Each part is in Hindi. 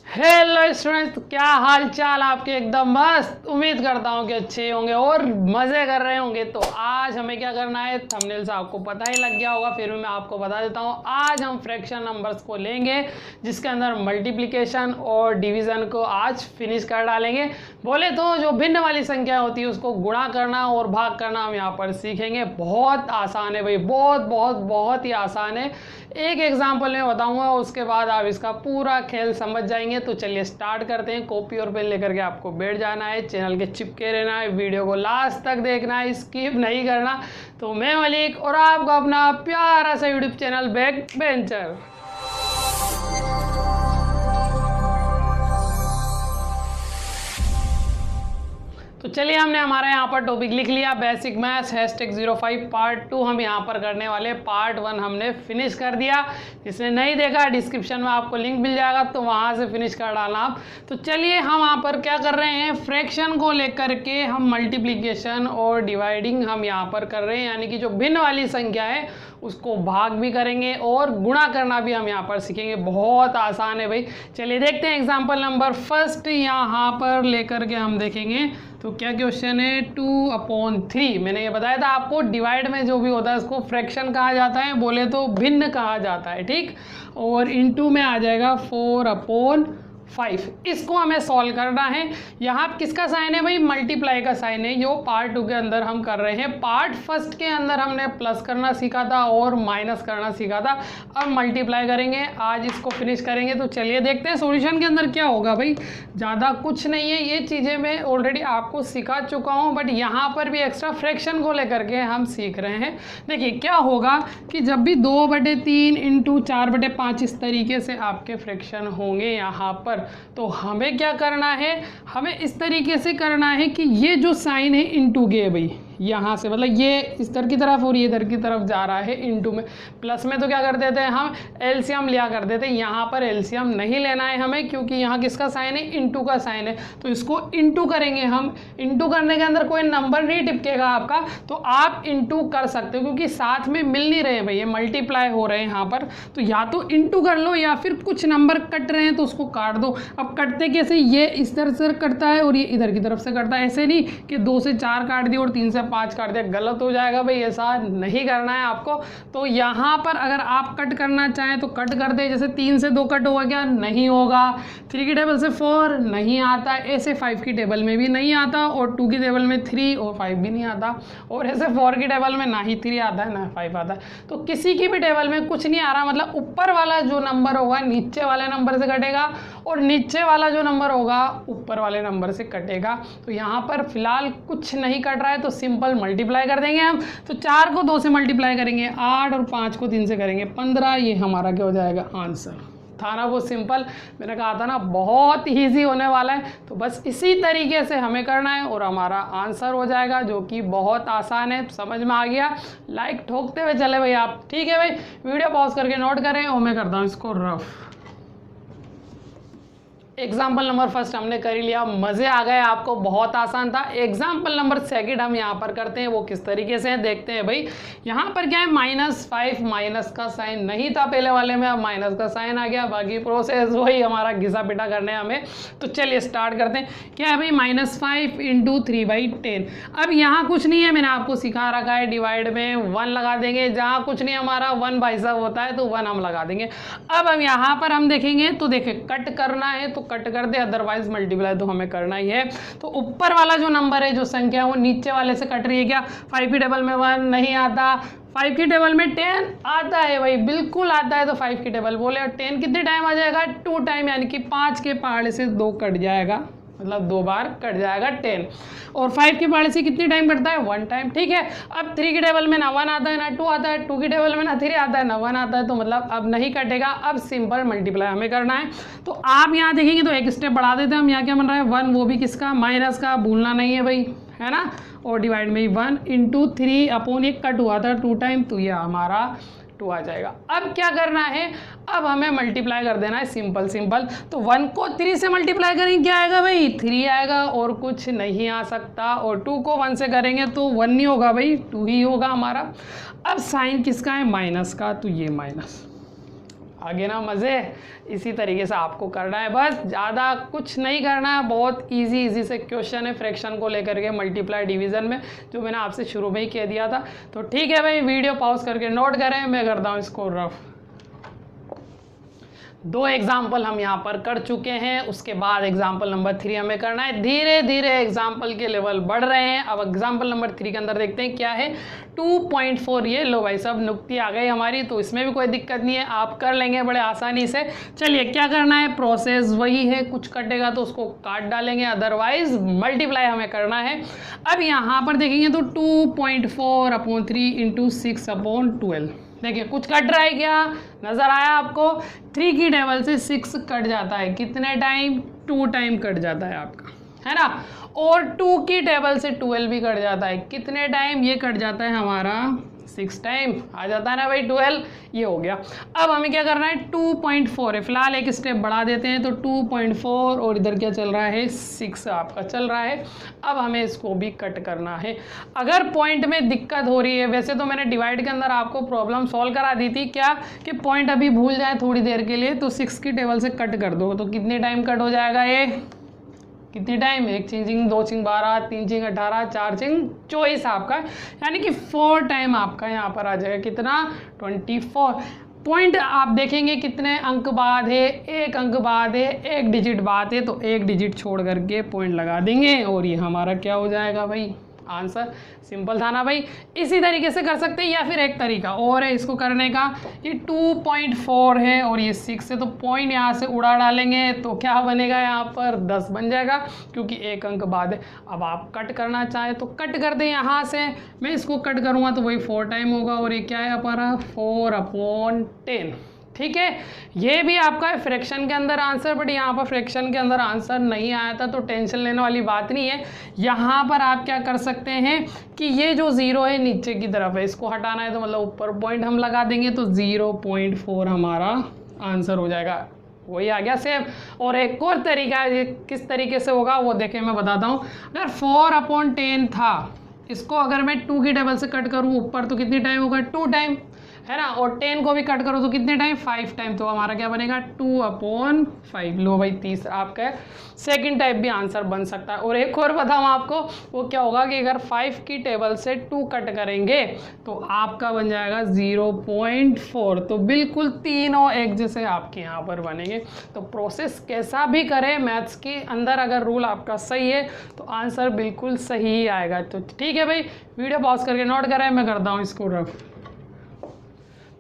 हेलो स्टूडेंट्स, तो क्या हाल चाल आपके? एकदम मस्त। उम्मीद करता हूँ कि अच्छे होंगे और मज़े कर रहे होंगे। तो आज हमें क्या करना है, थंबनेल से आपको पता ही लग गया होगा, फिर भी मैं आपको बता देता हूँ। आज हम फ्रैक्शन नंबर्स को लेंगे जिसके अंदर मल्टीप्लिकेशन और डिवीज़न को आज फिनिश कर डालेंगे। बोले तो जो भिन्न वाली संख्या होती है उसको गुणा करना और भाग करना हम यहाँ पर सीखेंगे। बहुत आसान है भाई, बहुत बहुत बहुत ही आसान है। एक एग्जाम्पल में बताऊंगा, उसके बाद आप इसका पूरा खेल समझ जाएंगे। तो चलिए स्टार्ट करते हैं। कॉपी और पेन लेकर के आपको बैठ जाना है, चैनल के चिपके रहना है, वीडियो को लास्ट तक देखना है, स्किप नहीं करना। तो मैं मलिक और आपका अपना प्यारा सा यूट्यूब चैनल बैक बेंचर। तो चलिए, हमने हमारा यहाँ पर टॉपिक लिख लिया, बेसिक मैथ्स #05 पार्ट 2 हम यहाँ पर करने वाले। पार्ट 1 हमने फिनिश कर दिया। जिसने नहीं देखा, डिस्क्रिप्शन में आपको लिंक मिल जाएगा, तो वहाँ से फिनिश कर डालना आप। तो चलिए, हम यहाँ पर क्या कर रहे हैं, फ्रैक्शन को लेकर के हम मल्टीप्लिकेशन और डिवाइडिंग हम यहाँ पर कर रहे हैं। यानी कि जो भिन्न वाली संख्या है उसको भाग भी करेंगे और गुणा करना भी हम यहाँ पर सीखेंगे। बहुत आसान है भाई। चलिए देखते हैं एग्जाम्पल नंबर फर्स्ट यहाँ पर लेकर के हम देखेंगे। तो क्या क्वेश्चन है, 2/3। मैंने ये बताया था आपको, डिवाइड में जो भी होता है उसको फ्रैक्शन कहा जाता है, बोले तो भिन्न कहा जाता है, ठीक। और इनटू में आ जाएगा 4/5। इसको हमें सॉल्व करना है। यहाँ किसका साइन है भाई, मल्टीप्लाई का साइन है। जो पार्ट 2 के अंदर हम कर रहे हैं। पार्ट फर्स्ट के अंदर हमने प्लस करना सीखा था और माइनस करना सीखा था। अब मल्टीप्लाई करेंगे, आज इसको फिनिश करेंगे। तो चलिए देखते हैं सॉल्यूशन के अंदर क्या होगा भाई। ज़्यादा कुछ नहीं है, ये चीज़ें मैं ऑलरेडी आपको सिखा चुका हूँ, बट यहाँ पर भी एक्स्ट्रा फ्रैक्शन को लेकर के हम सीख रहे हैं। देखिए क्या होगा कि जब भी 2/3 इंटू 4/5 इस तरीके से आपके फ्रैक्शन होंगे यहाँ पर, तो हमें क्या करना है, हमें इस तरीके से करना है कि ये जो साइन है इनटू के भाई, यहाँ से मतलब ये इधर की तरफ और ये इधर की तरफ जा रहा है इनटू में। प्लस में तो क्या कर देते हैं हम, एलसीएम लिया कर देते हैं। यहाँ पर एलसीएम नहीं लेना है हमें, क्योंकि यहाँ किसका साइन है, इनटू का साइन है। तो इसको इनटू करेंगे हम। इनटू करने के अंदर कोई नंबर नहीं टिपकेगा आपका, तो आप इनटू कर सकते हो, क्योंकि साथ में मिल नहीं रहे भाई, ये मल्टीप्लाई हो रहे हैं यहाँ पर। तो या तो इनटू कर लो या फिर कुछ नंबर कट रहे हैं तो उसको काट दो। अब कटते कैसे, ये इस तरह से कटता है और ये इधर की तरफ से कटता है। ऐसे नहीं कि 2 से 4 काट दिया और 3 से 5 काट दिया, गलत हो जाएगा भाई, ऐसा नहीं करना है आपको। तो यहाँ पर अगर आप कट करना चाहें तो कट कर दे। जैसे 3 से 2 कट होगा क्या, नहीं होगा। 3 की टेबल से 4 नहीं आता, ऐसे 5 की टेबल में भी नहीं आता, और 2 की टेबल में 3 और 5 भी नहीं आता, और ऐसे 4 की टेबल में ना ही 3 आता है ना 5 आता है। तो किसी की भी टेबल में कुछ नहीं आ रहा, मतलब ऊपर वाला जो नंबर होगा नीचे वाले नंबर से कटेगा, और नीचे वाला जो नंबर होगा ऊपर वाले नंबर से कटेगा। तो यहाँ पर फिलहाल कुछ नहीं कट रहा है, तो सिंपल मल्टीप्लाई कर देंगे हम। तो 4 को 2 से मल्टीप्लाई करेंगे 8, और 5 को 3 से करेंगे 15। ये हमारा क्या हो जाएगा, आंसर। था ना वो सिंपल, मैंने कहा था ना बहुत ईजी होने वाला है। तो बस इसी तरीके से हमें करना है और हमारा आंसर हो जाएगा, जो कि बहुत आसान है। समझ में आ गया, लाइक ठोकते हुए चले भाई आप, ठीक है भाई। वीडियो पॉज करके नोट करें और मैं करता हूँ इसको रफ। एग्जाम्पल नंबर फर्स्ट हमने कर ही लिया, मज़े आ गए आपको, बहुत आसान था। एग्जाम्पल नंबर सेकंड हम यहाँ पर करते हैं, वो किस तरीके से है देखते हैं भाई। यहाँ पर क्या है, -5, माइनस का साइन नहीं था पहले वाले में, अब माइनस का साइन आ गया। बाकी प्रोसेस वही हमारा घिसा पिटा करने हमें। तो चलिए स्टार्ट करते हैं। क्या है भाई, -5 इंटू 3/10। अब यहाँ कुछ नहीं है, मैंने आपको सिखा रखा है, डिवाइड में 1 लगा देंगे। जहाँ कुछ नहीं हमारा 1 भाई साहब होता है, तो 1 हम लगा देंगे। अब हम यहाँ पर हम देखेंगे, तो देखें कट करना है तो कट कर दे, अदरवाइज मल्टीप्लाई तो हमें करना ही है। तो ऊपर वाला जो नंबर है, जो संख्या, वो नीचे वाले से कट रही है। क्या 5 की टेबल में 1 नहीं आता, 5 की टेबल में 10 आता है भाई, बिल्कुल आता है। तो 5 की टेबल बोले, और 10 कितने टाइम आ जाएगा, 2 टाइम, यानी कि 5 के पहाड़े से 2 कट जाएगा, मतलब 2 बार कट जाएगा 10। और 5 के पहाड़े से कितनी टाइम कटता है, 1 टाइम, ठीक है। अब 3 की टेबल में ना 1 आता है ना 2 आता है, 2 की टेबल में ना 3 आता है ना 1 आता है, तो मतलब अब नहीं कटेगा। अब सिंपल मल्टीप्लाई हमें करना है। तो आप यहाँ देखेंगे तो एक स्टेप बढ़ा देते हैं हम। यहाँ क्या बन रहा है, 1, वो भी किसका, माइनस का, भूलना नहीं है भाई, है ना। और डिवाइड में 1 इंटू 3 ये कट हुआ था 2 टाइम, तो यह हमारा 2 आ जाएगा। अब क्या करना है, अब हमें मल्टीप्लाई कर देना है, सिंपल सिंपल। तो 1 को 3 से मल्टीप्लाई करेंगे, क्या आएगा भाई, 3 आएगा, और कुछ नहीं आ सकता। और 2 को 1 से करेंगे तो 1 नहीं होगा भाई, 2 ही होगा हमारा। अब साइन किसका है, माइनस का, तो ये माइनस। आगे ना मज़े। इसी तरीके से आपको करना है, बस ज़्यादा कुछ नहीं करना है। बहुत इजी से क्वेश्चन है फ्रैक्शन को लेकर के मल्टीप्लाई डिवीज़न में, जो मैंने आपसे शुरू में ही कह दिया था। तो ठीक है भाई, वीडियो पॉज करके नोट करें, मैं करता हूँ इसको रफ। 2 एग्जाम्पल हम यहाँ पर कर चुके हैं, उसके बाद एग्जाम्पल नंबर 3 हमें करना है। धीरे धीरे एग्जाम्पल के लेवल बढ़ रहे हैं। अब एग्जाम्पल नंबर 3 के अंदर देखते हैं क्या है। 2.4, ये लो भाई सब नुक्ती आ गई हमारी, तो इसमें भी कोई दिक्कत नहीं है, आप कर लेंगे बड़े आसानी से। चलिए क्या करना है, प्रोसेस वही है, कुछ कटेगा तो उसको काट डालेंगे, अदरवाइज मल्टीप्लाई हमें करना है। अब यहाँ पर देखेंगे तो 2.4/3 × 6/12। देखिए कुछ कट रहा है क्या, नज़र आया आपको। 3 की टेबल से 6 कट जाता है, कितने टाइम, 2 टाइम कट जाता है आपका, है ना। और 2 की टेबल से 12 भी कट जाता है, कितने टाइम, ये कट जाता है हमारा 6 टाइम, आ जाता है ना भाई 12। ये हो गया। अब हमें क्या करना है, 2.4 है, फिलहाल एक स्टेप बढ़ा देते हैं, तो 2.4 और इधर क्या चल रहा है, 6 आपका चल रहा है। अब हमें इसको भी कट करना है। अगर पॉइंट में दिक्कत हो रही है, वैसे तो मैंने डिवाइड के अंदर आपको प्रॉब्लम सॉल्व करा दी थी, क्या कि पॉइंट अभी भूल जाए थोड़ी देर के लिए, तो 6 की टेबल से कट कर दो, तो कितने टाइम कट हो जाएगा ये, कितनी टाइम, 1 चिंग 2 चिंग 12, 3 चिंग 18, 4 चिंग 24 आपका, यानी कि 4 टाइम आपका यहाँ पर आ जाएगा, कितना, 24। पॉइंट आप देखेंगे कितने अंक बाद है, 1 अंक बाद है, 1 डिजिट बाद है, तो 1 डिजिट छोड़ करके पॉइंट लगा देंगे और ये हमारा क्या हो जाएगा भाई, आंसर। सिंपल था ना भाई। इसी तरीके से कर सकते हैं, या फिर एक तरीका और है इसको करने का, ये 2.4 है और ये 6 है, तो पॉइंट यहाँ से उड़ा डालेंगे, तो क्या बनेगा यहाँ पर 10 बन जाएगा, क्योंकि 1 अंक बाद है। अब आप कट करना चाहे तो कट कर दें यहाँ से, मैं इसको कट करूँगा तो वही 4 टाइम होगा, और ये क्या है हमारा 4/10। ठीक है, ये भी आपका फ्रैक्शन के अंदर आंसर, बट यहाँ पर फ्रैक्शन के अंदर आंसर नहीं आया था, तो टेंशन लेने वाली बात नहीं है। यहाँ पर आप क्या कर सकते हैं कि ये जो 0 है नीचे की तरफ है, इसको हटाना है तो मतलब ऊपर पॉइंट हम लगा देंगे, तो 0.4 हमारा आंसर हो जाएगा, वही आ गया सेम। और एक और तरीका है, ये किस तरीके से होगा वो देखें, मैं बताता हूँ। अगर 4/10 था, इसको अगर मैं 2 की टेबल से कट करूँ ऊपर, तो कितनी टाइम होगा, 2 टाइम, है ना। और 10 को भी कट करो तो कितने टाइम, 5 टाइम, तो हमारा क्या बनेगा 2/5। लो भाई, तीसरा आपका सेकंड टाइप भी आंसर बन सकता है। और एक और बताऊँ आपको, वो क्या होगा कि अगर 5 की टेबल से 2 कट करेंगे तो आपका बन जाएगा 0.4। तो बिल्कुल तीनों एक जैसे आपके यहाँ पर बनेंगे। तो प्रोसेस कैसा भी करें, मैथ्स के अंदर अगर रूल आपका सही है तो आंसर बिल्कुल सही ही आएगा। तो ठीक है भाई, वीडियो पॉज करके नोट करें, मैं करता हूँ इसको रफ।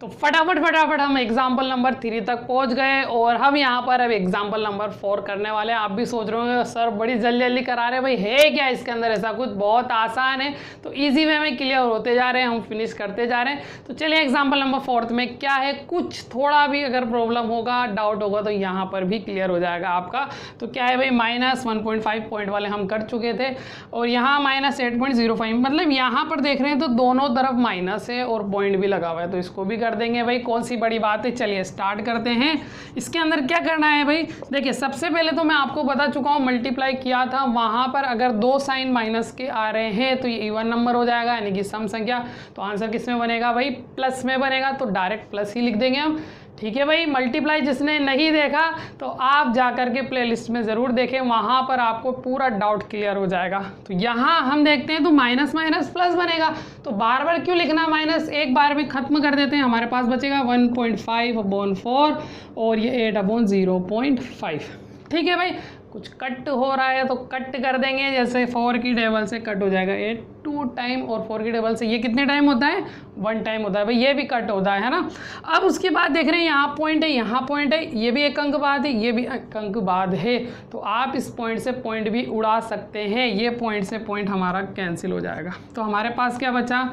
तो फटाफट हम एग्जाम्पल नंबर 3 तक पहुंच गए, और हम यहाँ पर अब एग्जाम्पल नंबर 4 करने वाले हैं। आप भी सोच रहे होंगे सर बड़ी जल्दी करा रहे हैं, भाई है क्या इसके अंदर ऐसा कुछ, बहुत आसान है। तो इजी वे में क्लियर होते जा रहे हैं, हम फिनिश करते जा रहे हैं। तो चलिए एग्जाम्पल नंबर 4 में क्या है, कुछ थोड़ा भी अगर प्रॉब्लम होगा, डाउट होगा, तो यहाँ पर भी क्लियर हो जाएगा आपका। तो क्या है भाई, -1.5 पॉइंट वाले हम कर चुके थे, और यहाँ -8.05, मतलब यहाँ पर देख रहे हैं तो दोनों तरफ माइनस है और पॉइंट भी लगा हुआ है, तो इसको भी देंगे भाई, कौन सी बड़ी बात है। चलिए स्टार्ट करते हैं। इसके अंदर क्या करना है भाई, देखिए सबसे पहले तो मैं आपको बता चुका हूं, मल्टीप्लाई किया था, वहां पर अगर 2 साइन माइनस के आ रहे हैं तो ये इवन नंबर हो जाएगा, यानी कि सम संख्या। तो आंसर किस में बनेगा भाई, प्लस में बनेगा, तो डायरेक्ट प्लस ही लिख देंगे हम। ठीक है भाई, मल्टीप्लाई जिसने नहीं देखा तो आप जा करके प्लेलिस्ट में ज़रूर देखें, वहाँ पर आपको पूरा डाउट क्लियर हो जाएगा। तो यहाँ हम देखते हैं तो माइनस माइनस प्लस बनेगा, तो बार बार क्यों लिखना माइनस, एक बार में ख़त्म कर देते हैं। हमारे पास बचेगा 1.5/4 और ये 8/0.5। ठीक है भाई, कुछ कट हो रहा है तो कट कर देंगे, जैसे 4 की टेबल से कट हो जाएगा 8 2 टाइम, और 4 की टेबल से ये कितने टाइम होता है, 1 टाइम होता है भाई, ये भी कट होता है ना। अब उसके बाद देख रहे हैं यहाँ पॉइंट है, यहाँ पॉइंट है, ये भी एक अंक बाद है, ये भी एक अंक बाद है, तो आप इस पॉइंट से पॉइंट भी उड़ा सकते हैं। ये पॉइंट से पॉइंट हमारा कैंसिल हो जाएगा, तो हमारे पास क्या बचा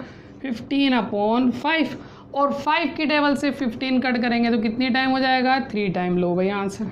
15/5, और 5 की टेबल से 15 कट करेंगे तो कितनी टाइम हो जाएगा, 3 टाइम। लो भाई आंसर,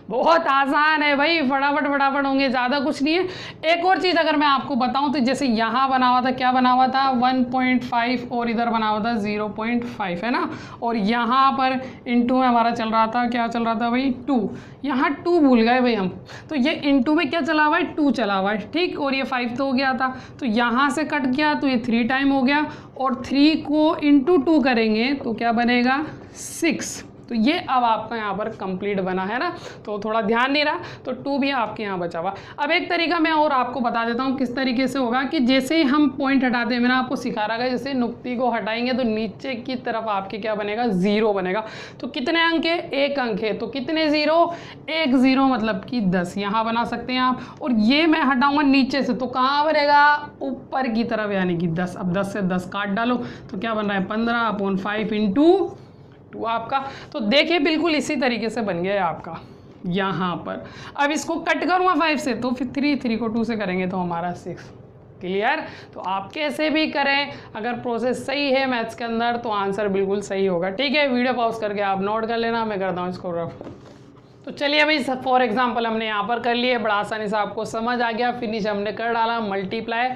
बहुत आसान है भाई, फटाफट होंगे, ज़्यादा कुछ नहीं है। एक और चीज़ अगर मैं आपको बताऊं तो जैसे यहाँ बना हुआ था, क्या बना हुआ था 1.5, और इधर बना हुआ था 0.5, है ना। और यहाँ पर इनटू में हमारा चल रहा था, क्या चल रहा था भाई 2, यहाँ 2 भूल गए भाई हम, तो ये इनटू में क्या चला हुआ है, 2 चला हुआ है, ठीक। और ये 5 तो हो गया था, तो यहाँ से कट गया तो ये 3 टाइम हो गया, और 3 को इंटू 2 करेंगे तो क्या बनेगा 6, तो ये अब आपका यहाँ पर कंप्लीट बना है ना, तो थोड़ा ध्यान नहीं रहा, तो 2 भी आपके यहाँ बचा हुआ। अब एक तरीका मैं और आपको बता देता हूँ किस तरीके से होगा कि जैसे ही हम पॉइंट हटाते हैं, मैंने आपको सिखा रहा है जैसे नुक्ती को हटाएंगे तो नीचे की तरफ आपके क्या बनेगा, 0 बनेगा। तो कितने अंक है, 1 अंक है, तो कितने 0, 1 0 मतलब कि 10 यहाँ बना सकते हैं आप। और ये मैं हटाऊंगा नीचे से, तो कहाँ बनेगा, ऊपर की तरफ, यानी कि 10। अब 10 से 10 काट डालो तो क्या बन रहा है, 15/5 × 2 आपका। तो देखिए बिल्कुल इसी तरीके से बन गया आपका यहाँ पर। अब इसको कट करूँगा 5 से, तो फिर 3 को 2 से करेंगे तो हमारा 6। क्लियर। तो आप कैसे भी करें, अगर प्रोसेस सही है मैथ्स के अंदर तो आंसर बिल्कुल सही होगा। ठीक है, वीडियो पॉज करके आप नोट कर लेना, मैं करता हूँ इसको रफ। तो चलिए भाई, फॉर एग्जांपल हमने यहाँ पर कर लिए, बड़ा आसानी से आपको समझ आ गया, फिनिश हमने कर डाला। मल्टीप्लाई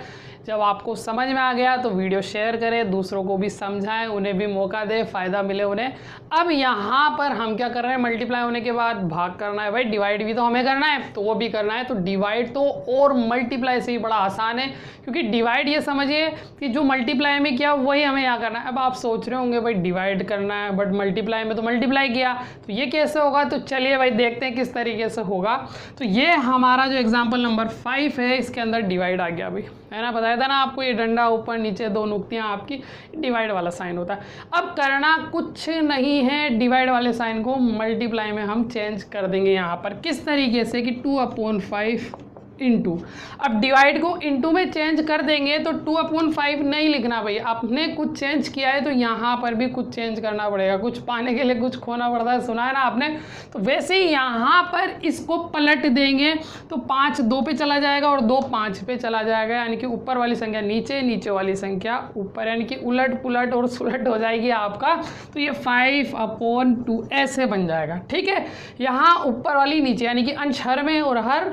जब आपको समझ में आ गया तो वीडियो शेयर करें, दूसरों को भी समझाएं, उन्हें भी मौका दें, फ़ायदा मिले उन्हें। अब यहाँ पर हम क्या कर रहे हैं, मल्टीप्लाई होने के बाद भाग करना है भाई, डिवाइड भी तो हमें करना है, तो वो भी करना है। तो डिवाइड तो और मल्टीप्लाई से ही बड़ा आसान है, क्योंकि डिवाइड ये समझिए कि जो मल्टीप्लाई में किया वही हमें यहाँ करना है। अब आप सोच रहे होंगे भाई डिवाइड करना है बट मल्टीप्लाई में तो मल्टीप्लाई किया, तो ये कैसे होगा। तो चलिए भाई देखते हैं किस तरीके से होगा। तो ये हमारा जो एग्जाम्पल नंबर 5 है, इसके अंदर डिवाइड आ गया भाई, है ना, बताया था ना आपको, ये डंडा ऊपर नीचे 2 नुक्तियाँ आपकी, डिवाइड वाला साइन होता है। अब करना कुछ नहीं है, डिवाइड वाले साइन को मल्टीप्लाई में हम चेंज कर देंगे यहाँ पर। किस तरीके से कि 2/5 इंटू। अब डिवाइड को इंटू में चेंज कर देंगे तो 2/5 नहीं लिखना भाई, आपने कुछ चेंज किया है तो यहाँ पर भी कुछ चेंज करना पड़ेगा, कुछ पाने के लिए कुछ खोना पड़ता है, सुना है ना आपने। तो वैसे ही यहाँ पर इसको पलट देंगे तो 5 2 पे चला जाएगा और 2 5 पे चला जाएगा, यानी कि ऊपर वाली संख्या नीचे, नीचे वाली संख्या ऊपर, यानी कि उलट पुलट और सुलट हो जाएगी आपका। तो ये 5/2 ऐसे बन जाएगा। ठीक है, यहाँ ऊपर वाली नीचे, यानी कि अंश हर में और हर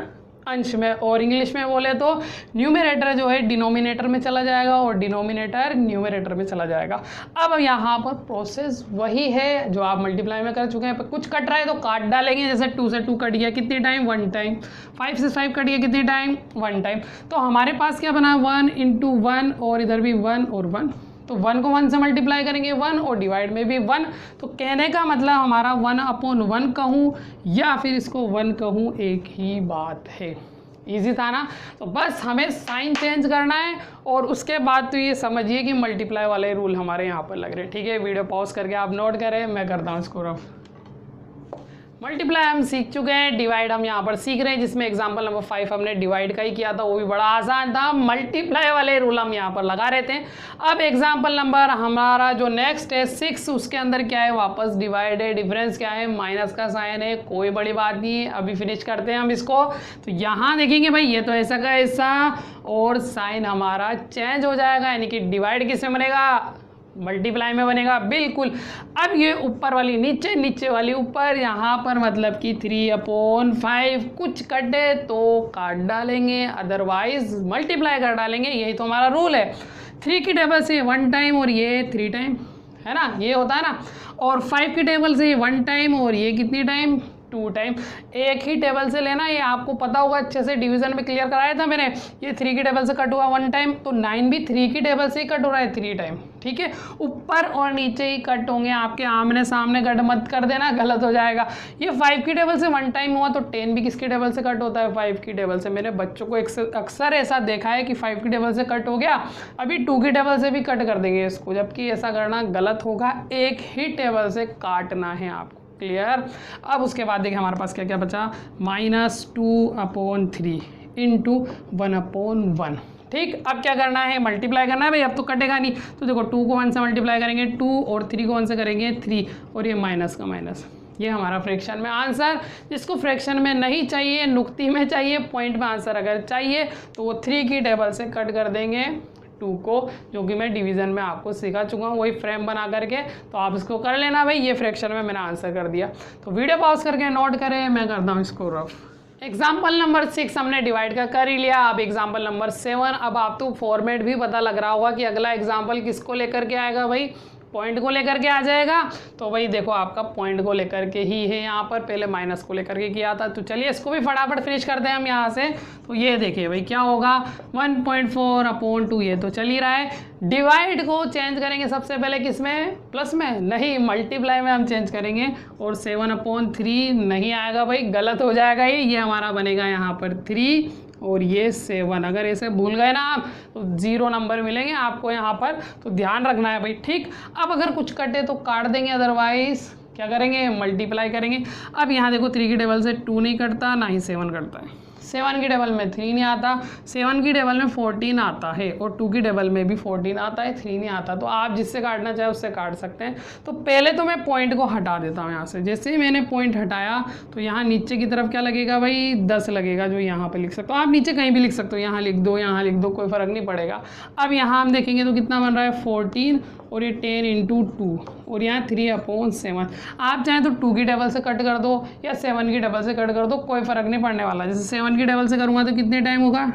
अंश में, और इंग्लिश में बोले तो न्यूमरेटर जो है डिनोमिनेटर में चला जाएगा और डिनोमिनेटर न्यूमरेटर में चला जाएगा। अब यहाँ पर प्रोसेस वही है जो आप मल्टीप्लाई में कर चुके हैं, पर कुछ कट रहा है तो काट डालेंगे। जैसे 2 से 2 कट गया कितने टाइम, 1 टाइम। 5 से 5 कट गया कितने टाइम, 1 टाइम। तो हमारे पास क्या बना, 1 × 1, और इधर भी 1 और 1। तो 1 को 1 से मल्टीप्लाई करेंगे 1, और डिवाइड में भी 1। तो कहने का मतलब हमारा 1/1 कहूँ या फिर इसको 1 कहूँ, एक ही बात है। इजी था ना। तो बस हमें साइन चेंज करना है और उसके बाद तो ये समझिए कि मल्टीप्लाई वाले रूल हमारे यहाँ पर लग रहे हैं। ठीक है, वीडियो पॉज करके आप नोट करें, मैं करता हूँ इसको रफ। मल्टीप्लाई हम सीख चुके हैं, डिवाइड हम यहाँ पर सीख रहे हैं, जिसमें एग्जांपल नंबर 5 हमने डिवाइड का ही किया था, वो भी बड़ा आसान था। मल्टीप्लाई वाले रूल हम यहाँ पर लगा रहे थे। अब एग्जांपल नंबर हमारा जो नेक्स्ट है 6, उसके अंदर क्या है, वापस डिवाइड है। डिफरेंस क्या है, माइनस का साइन है, कोई बड़ी बात नहीं है। अभी फिनिश करते हैं हम इसको। तो यहाँ देखेंगे भाई, ये तो ऐसा का ऐसा, और साइन हमारा चेंज हो जाएगा, यानी कि डिवाइड किसमें बनेगा, मल्टीप्लाई में बनेगा, बिल्कुल। अब ये ऊपर वाली नीचे, नीचे वाली ऊपर, यहाँ पर मतलब कि 3/5 कुछ कटे तो काट डालेंगे, अदरवाइज मल्टीप्लाई कर डालेंगे। यही तो हमारा रूल है। 3 की टेबल से 1 टाइम और ये 3 टाइम, है ना, ये होता है ना। और 5 की टेबल से 1 टाइम और ये कितनी टाइम, 2 टाइम। एक ही टेबल से लेना, ये आपको पता होगा, अच्छे से डिवीजन में क्लियर कराया था मैंने। ये 3 की टेबल से कट हुआ 1 टाइम, तो 9 भी 3 की टेबल से ही कट हो रहा है 3 टाइम। ठीक है, ऊपर और नीचे ही कट होंगे, आपके आमने सामने कट मत कर देना, गलत हो जाएगा। ये 5 की टेबल से 1 टाइम हुआ, तो 10 भी किसकी टेबल से कट होता है, 5 की टेबल से। मैंने बच्चों को अक्सर ऐसा देखा है कि 5 की टेबल से कट हो गया, अभी 2 की टेबल से भी कट कर देंगे इसको, जबकि ऐसा करना गलत होगा। एक ही टेबल से काटना है आपको। क्लियर। अब उसके बाद देखिए हमारे पास क्या क्या बचा, -2/3 × 1/1। ठीक, अब क्या करना है, मल्टीप्लाई करना है भाई, अब तो कटेगा नहीं। तो देखो 2 को 1 से मल्टीप्लाई करेंगे 2, और 3 को 1 से करेंगे 3, और ये माइनस का माइनस। ये हमारा फ्रैक्शन में आंसर। जिसको फ्रैक्शन में नहीं चाहिए, नुक्ती में चाहिए, पॉइंट में आंसर अगर चाहिए, तो वो 3 की टेबल से कट कर देंगे 2 को, जो कि मैं डिवीज़न में आपको सिखा चुका हूँ, वही फ्रेम बना करके। तो आप इसको कर लेना भाई, ये फ्रैक्शन में मैंने आंसर कर दिया। तो वीडियो पॉज करके नोट करें, मैं करता हूँ इसको रफ। एग्जाम्पल नंबर 6 हमने डिवाइड का कर ही लिया। अब एग्जाम्पल नंबर 7, अब आपको फॉर्मेट भी पता लग रहा होगा कि अगला एग्जाम्पल किसको लेकर के आएगा भाई, पॉइंट को लेकर के आ जाएगा। तो भाई देखो आपका पॉइंट को लेकर के ही है, यहाँ पर पहले माइनस को लेकर के किया था। तो चलिए इसको भी फटाफट फिनिश करते हैं हम यहाँ से। तो ये देखिए भाई क्या होगा 1.4/2, ये तो चल ही रहा है। डिवाइड को चेंज करेंगे सबसे पहले किस में, प्लस में नहीं, मल्टीप्लाई में हम चेंज करेंगे। और 7/3 नहीं आएगा भाई, गलत हो जाएगा ये हमारा बनेगा यहाँ पर 3 और ये 7। अगर ऐसे भूल गए ना आप तो 0 नंबर मिलेंगे आपको यहाँ पर, तो ध्यान रखना है भाई, ठीक। अब अगर कुछ कटे तो काट देंगे, अदरवाइज क्या करेंगे, मल्टीप्लाई करेंगे। अब यहाँ देखो 3 की टेबल से 2 नहीं कटता, ना ही 7 कटता है। 7 की टेबल में 3 नहीं आता, 7 की टेबल में 14 आता है, और 2 की टेबल में भी 14 आता है, 3 नहीं आता। तो आप जिससे काटना चाहे उससे काट सकते हैं। तो पहले तो मैं पॉइंट को हटा देता हूँ यहाँ से। जैसे ही मैंने पॉइंट हटाया तो यहाँ नीचे की तरफ क्या लगेगा भाई, 10 लगेगा, जो यहाँ पे लिख सकते हो। आप नीचे कहीं भी लिख सकते हो, यहाँ लिख दो, यहाँ लिख दो, कोई फ़र्क नहीं पड़ेगा। अब यहाँ हम देखेंगे तो कितना बन रहा है 14, और ये 10 × 2, और यहाँ 3/7। आप चाहें तो 2 की टेबल से कट कर दो या 7 की टेबल से कट कर दो, कोई फ़र्क नहीं पड़ने वाला। जैसे 7 की टेबल से करूँगा तो कितने टाइम होगा,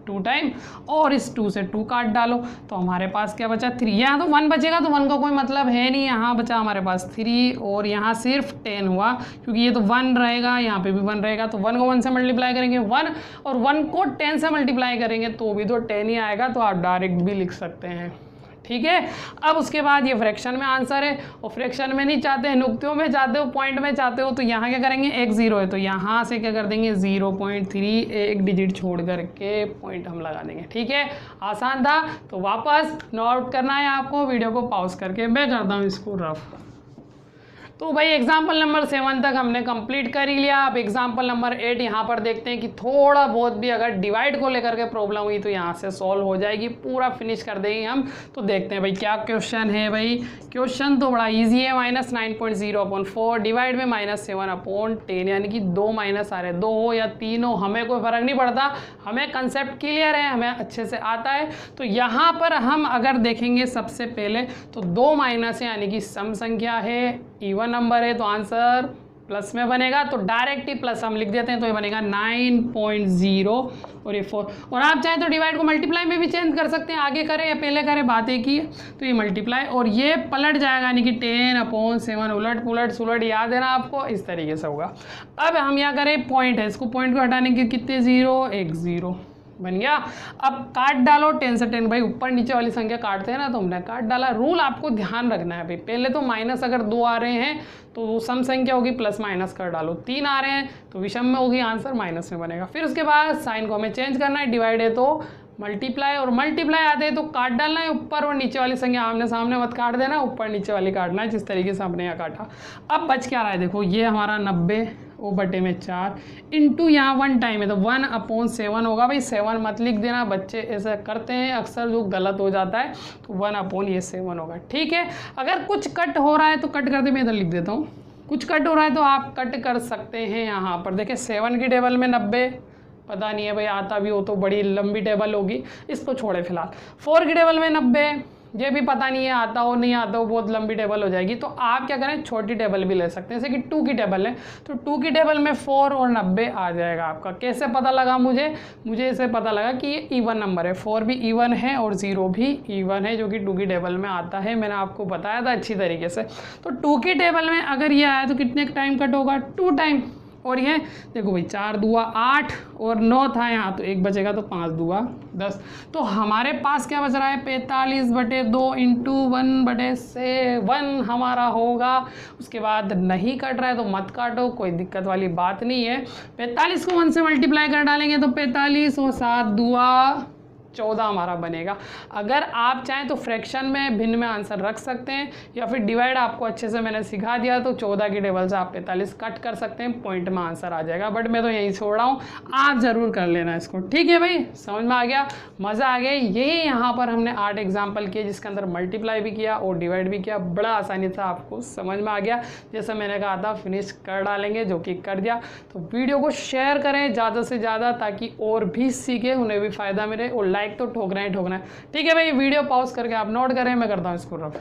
2 टाइम, और इस 2 से 2 काट डालो तो हमारे पास क्या बचा 3। यहाँ तो 1 बचेगा, तो 1 का कोई मतलब है नहीं, यहाँ बचा हमारे पास 3, और यहाँ सिर्फ 10 हुआ, क्योंकि ये तो 1 रहेगा, यहाँ पे भी 1 रहेगा। तो 1 को 1 से मल्टीप्लाई करेंगे 1, और 1 को 10 से मल्टीप्लाई करेंगे तो भी तो 10 ही आएगा। तो आप डायरेक्ट भी लिख सकते हैं, ठीक है। अब उसके बाद ये फ्रैक्शन में आंसर है, और फ्रैक्शन में नहीं चाहते हैं, नुक्तियों में चाहते हो, पॉइंट में चाहते हो, तो यहाँ क्या करेंगे, एक 0 है तो यहाँ से क्या कर देंगे 0.3, एक डिजिट छोड़ करके पॉइंट हम लगा देंगे, ठीक है। आसान था। तो वापस नोट करना है आपको, वीडियो को पॉज करके मैं करता हूँ इसको रफ। तो भाई एग्जाम्पल नंबर 7 तक हमने कंप्लीट कर ही लिया। अब एग्जाम्पल नंबर 8 यहाँ पर देखते हैं कि थोड़ा बहुत भी अगर डिवाइड को लेकर के प्रॉब्लम हुई तो यहाँ से सॉल्व हो जाएगी, पूरा फिनिश कर देंगे हम। तो देखते हैं भाई क्या क्वेश्चन है। भाई क्वेश्चन तो बड़ा ईजी है। -9.0/4 डिवाइड में -7/10, यानी कि 2 माइनस आ रहे, 2 हो या 3 हो हमें कोई फ़र्क नहीं पड़ता, हमें कंसेप्ट क्लियर है, हमें अच्छे से आता है। तो यहाँ पर हम अगर देखेंगे सबसे पहले तो 2 माइनस है, यानी कि सम संख्या है, इवन नंबर है, तो आंसर प्लस में बनेगा। तो डायरेक्ट ही प्लस हम लिख देते हैं, तो ये बनेगा 9.0 और ये 4। और आप चाहें तो डिवाइड को मल्टीप्लाई में भी चेंज कर सकते हैं, आगे करें या पहले करें, बात एक ही है। तो ये मल्टीप्लाई और ये पलट जाएगा, यानी कि 10/7 उलट पुलट सुलट, याद है ना आपको, इस तरीके से होगा। अब हम यहाँ करें पॉइंट है, इसको पॉइंट को हटाने के कितने 0, एक 0 बन गया। अब काट डालो 10 से 10, भाई ऊपर नीचे वाली संख्या काटते हैं ना, तो हमने काट डाला। रूल आपको ध्यान रखना है भाई, पहले तो माइनस अगर 2 आ रहे हैं तो सम संख्या होगी प्लस माइनस कर डालो, 3 आ रहे हैं तो विषम में होगी, आंसर माइनस में बनेगा। फिर उसके बाद साइन को हमें चेंज करना है, डिवाइड है तो मल्टीप्लाई, और मल्टीप्लाई आते हैं तो काट डालना है, ऊपर और नीचे वाली संख्या आमने सामने मत काट देना, ऊपर नीचे वाली काटना है, जिस तरीके से हमने यहाँ काटा। अब बच क्या रहा है, देखो ये हमारा 90/4 इंटू यहाँ 1 टाइम है तो 1/7 होगा। भाई 7 मत लिख देना, बच्चे ऐसा करते हैं अक्सर, जो गलत हो जाता है। तो 1/7 होगा, ठीक है। अगर कुछ कट हो रहा है तो कट करते, मैं इधर लिख देता हूँ, कुछ कट हो रहा है तो आप कट कर सकते हैं। यहाँ पर देखिए 7 की टेबल में 90, पता नहीं है भाई, आता भी हो तो बड़ी लंबी टेबल होगी, इसको छोड़े फिलहाल। 4 की टेबल में 90, ये भी पता नहीं है आता हो नहीं आता हो, बहुत लंबी टेबल हो जाएगी। तो आप क्या करें, छोटी टेबल भी ले सकते हैं, जैसे कि 2 की टेबल है तो 2 की टेबल में 4 और 90 आ जाएगा आपका। कैसे पता लगा मुझे इससे पता लगा कि ये इवन नंबर है, 4 भी इवन है और 0 भी इवन है, जो कि 2 की टेबल में आता है, मैंने आपको बताया था अच्छी तरीके से। तो 2 की टेबल में अगर ये आया तो कितने टाइम कट होगा, 2 टाइम। और ये देखो भाई 4 दूआ 8 और 9 था यहाँ, तो 1 बचेगा तो 5 दूआ 10। तो हमारे पास क्या बच रहा है, 45/2 इंटू 1/7 हमारा होगा। उसके बाद नहीं कट रहा है तो मत काटो, कोई दिक्कत वाली बात नहीं है। 45 को 1 से मल्टीप्लाई कर डालेंगे तो 45 और 7 दूआ 14 हमारा बनेगा। अगर आप चाहें तो फ्रैक्शन में भिन्न में आंसर रख सकते हैं, या फिर डिवाइड आपको अच्छे से मैंने सिखा दिया तो 14 की टेबल से आप 45 कट कर सकते हैं, पॉइंट में आंसर आ जाएगा। बट मैं तो यही छोड़ रहा हूँ, आप ज़रूर कर लेना इसको, ठीक है भाई। समझ में आ गया, मज़ा आ गया। यही यहाँ पर हमने 8 एग्जाम्पल किए, जिसके अंदर मल्टीप्लाई भी किया और डिवाइड भी किया, बड़ा आसानी से आपको समझ में आ गया। जैसे मैंने कहा था फिनिश कर डालेंगे, जो कि कर दिया। तो वीडियो को शेयर करें ज़्यादा से ज़्यादा, ताकि और भी सीखे, उन्हें भी फ़ायदा मिले। और लाइक तो ठोकना ही ठोकना है, ठीक है भाई। वीडियो पॉज करके आप नोट करें, मैं करता हूँ इसको रफ।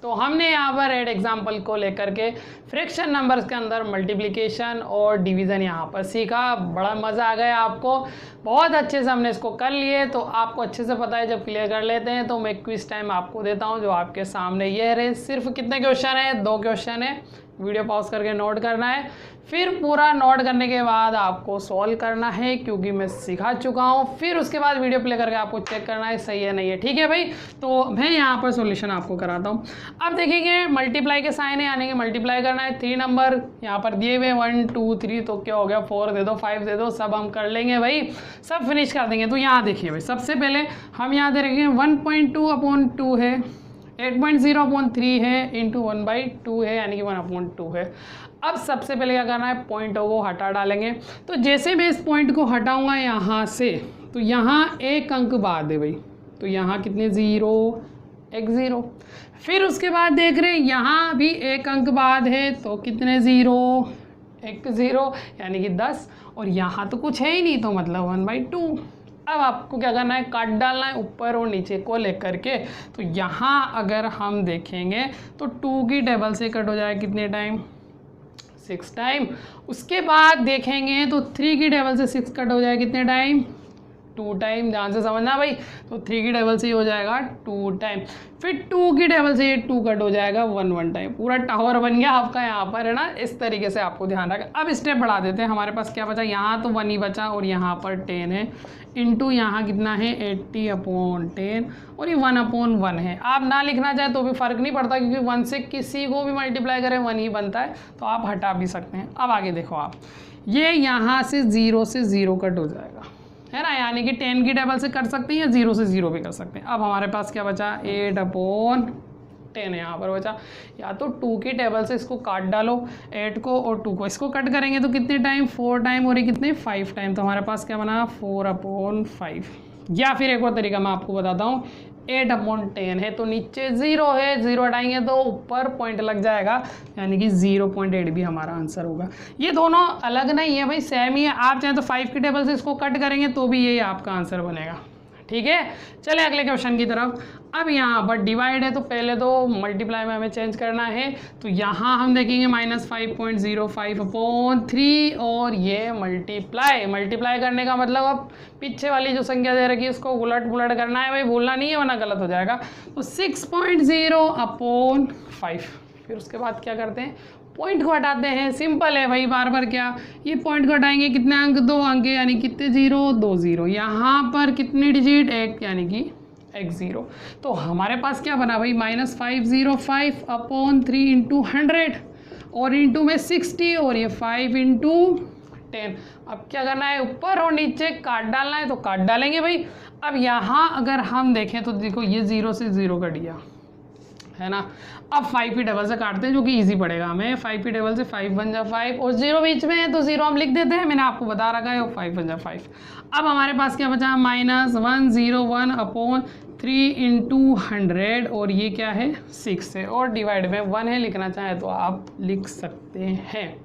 तो हमने यहाँ पर एड एग्जाम्पल को लेकर के फ्रैक्शन नंबर्स के अंदर मल्टीप्लिकेशन और डिवीज़न यहाँ पर सीखा। बड़ा मज़ा आ गया आपको, बहुत अच्छे से हमने इसको कर लिए। तो आपको अच्छे से पता है, जब क्लियर कर लेते हैं तो मैं क्विज टाइम आपको देता हूँ जो आपके सामने ये रहे। सिर्फ कितने क्वेश्चन है? 2 क्वेश्चन है। वीडियो पॉज करके नोट करना है, फिर पूरा नोट करने के बाद आपको सॉल्व करना है, क्योंकि मैं सिखा चुका हूँ। फिर उसके बाद वीडियो प्ले करके आपको चेक करना है सही है नहीं है, ठीक है भाई। तो मैं यहाँ पर सॉल्यूशन आपको कराता हूँ। अब देखेंगे मल्टीप्लाई के साइन है, यानी कि मल्टीप्लाई करना है। 3 नंबर यहाँ पर दिए हुए 1 2 3, तो क्या हो गया 4 दे दो 5 दे दो, सब हम कर लेंगे भाई, सब फिनिश कर देंगे। तो यहाँ देखिए भाई, सबसे पहले हम यहाँ दे रखेंगे 1.2/2 है, 8.0/3 है, इंटू 1/2 है, यानी कि 1/2 है। अब सबसे पहले क्या करना है, पॉइंटों को हटा डालेंगे। तो जैसे मैं इस पॉइंट को हटाऊंगा यहाँ से, तो यहाँ एक अंक बाद है भाई, तो यहाँ कितने 0 1 0। फिर उसके बाद देख रहे हैं यहाँ भी एक अंक बाद है, तो कितने 0 1 0, यानी कि 10। और यहाँ तो कुछ है ही नहीं, तो मतलब 1/2। अब आपको क्या करना है, काट डालना है ऊपर और नीचे को लेकर के। तो यहाँ अगर हम देखेंगे तो 2 की टेबल से कट हो जाए कितने टाइम, 6 टाइम। उसके बाद देखेंगे तो 3 की टेबल से 6 कट हो जाए कितने टाइम, 2 टाइम। ध्यान से समझना भाई, तो 3 की टेबल से ही हो जाएगा 2 टाइम। फिर 2 की टेबल से ये 2 कट हो जाएगा 1 टाइम। पूरा टावर बन गया आपका यहाँ पर, है ना। इस तरीके से आपको ध्यान रखना। अब स्टेप बढ़ा देते हैं। हमारे पास क्या बचा, यहाँ तो 1 ही बचा और यहाँ पर 10 है, इंटू यहाँ कितना है 80/10, और ये 1/1 है। आप ना लिखना चाहे तो भी फ़र्क नहीं पड़ता, क्योंकि 1 से किसी को भी मल्टीप्लाई करें 1 ही बनता है, तो आप हटा भी सकते हैं। अब आगे देखो आप, ये यहाँ से 0 से 0 कट हो जाएगा, है ना, यानी कि 10 की टेबल से कर सकते हैं या 0 से 0 भी कर सकते हैं। अब हमारे पास क्या बचा, 8/10 यहाँ पर बचा। या तो 2 की टेबल से इसको काट डालो, 8 को और 2 को, इसको कट करेंगे तो कितने टाइम 4 टाइम, और ये कितने 5 टाइम। तो हमारे पास क्या बना 4/5। या फिर एक और तरीका मैं आपको बताता हूँ, 8/10 है, तो नीचे 0 है, 0 हटाएंगे तो ऊपर पॉइंट लग जाएगा, यानी कि 0.8 भी हमारा आंसर होगा। ये दोनों अलग नहीं है भाई, सेम ही है। आप चाहें तो 5 की टेबल से इसको कट करेंगे तो भी यही आपका आंसर बनेगा, ठीक है। चले अगले क्वेश्चन की तरफ। अब यहाँ पर डिवाइड है, तो पहले तो मल्टीप्लाई में हमें चेंज करना है। तो यहाँ हम देखेंगे -5.05/3, और ये मल्टीप्लाई करने का मतलब अब पीछे वाली जो संख्या दे रखी है उसको उलट पुलट करना है भाई, भूलना नहीं है वरना गलत हो जाएगा। तो 6.0/5। फिर उसके बाद क्या करते हैं, पॉइंट को हटाते हैं। सिंपल है भाई, बार बार क्या, ये पॉइंट को हटाएंगे, कितने अंक 2 अंक, यानी कितने 0 2 0। यहाँ पर कितने डिजिट 1, यानी कि x 0। तो हमारे पास क्या बना भाई, -505/3 इंटू 100, और इंटू में 60, और ये 5 इंटू 10। अब क्या करना है, ऊपर और नीचे काट डालना है, तो काट डालेंगे भाई। अब यहाँ अगर हम देखें तो देखो ये 0 से 0 कट गया, है ना। अब 5 की टेबल से काटते हैं, जो कि इजी पड़ेगा हमें। 5 की टेबल से 5 बन जा 5, और 0 बीच में है तो 0 हम लिख देते हैं, मैंने आपको बता रखा है, और 5 बन जा 5। अब हमारे पास क्या बचा, -101/3 इंटू 100, और ये क्या है 6 है, और डिवाइड में 1 है, लिखना चाहें तो आप लिख सकते हैं।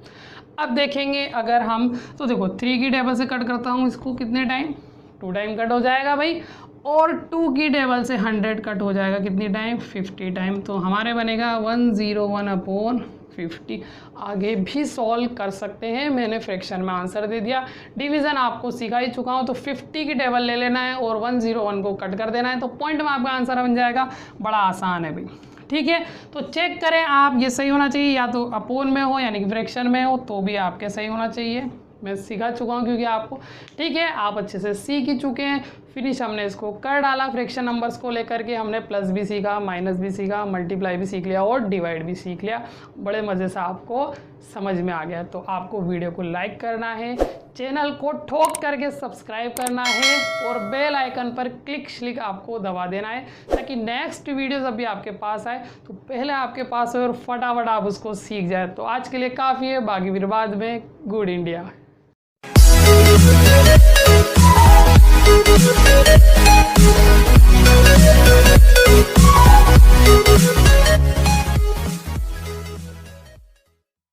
अब देखेंगे अगर हम, तो देखो 3 की टेबल से कट करता हूँ इसको, कितने टाइम 2 टाइम कट हो जाएगा भाई, और 2 की टेबल से 100 कट हो जाएगा कितनी टाइम 50 टाइम। तो हमारे बनेगा 101/50। आगे भी सॉल्व कर सकते हैं, मैंने फ्रैक्शन में आंसर दे दिया। डिवीज़न आपको सिखा ही चुका हूँ, तो 50 की टेबल ले लेना है और 101 को कट कर देना है, तो पॉइंट में आपका आंसर बन जाएगा। बड़ा आसान है भाई, ठीक है। तो चेक करें आप, ये सही होना चाहिए, या तो अपोन में हो यानी कि फ्रैक्शन में हो तो भी आपके सही होना चाहिए। मैं सिखा चुका हूँ क्योंकि आपको, ठीक है, आप अच्छे से सीख ही चुके हैं। फिनिश हमने इसको कर डाला। फ्रैक्शन नंबर्स को लेकर के हमने प्लस भी सीखा, माइनस भी सीखा, मल्टीप्लाई भी सीख लिया और डिवाइड भी सीख लिया। बड़े मज़े से आपको समझ में आ गया। तो आपको वीडियो को लाइक करना है, चैनल को ठोक करके सब्सक्राइब करना है और बेल आइकन पर क्लिक आपको दबा देना है, ताकि नेक्स्ट वीडियो जब भी आपके पास आए तो पहले आपके पास हो और फटाफट आप उसको सीख जाए। तो आज के लिए काफ़ी है, बाकी फिर बाद में। Good India.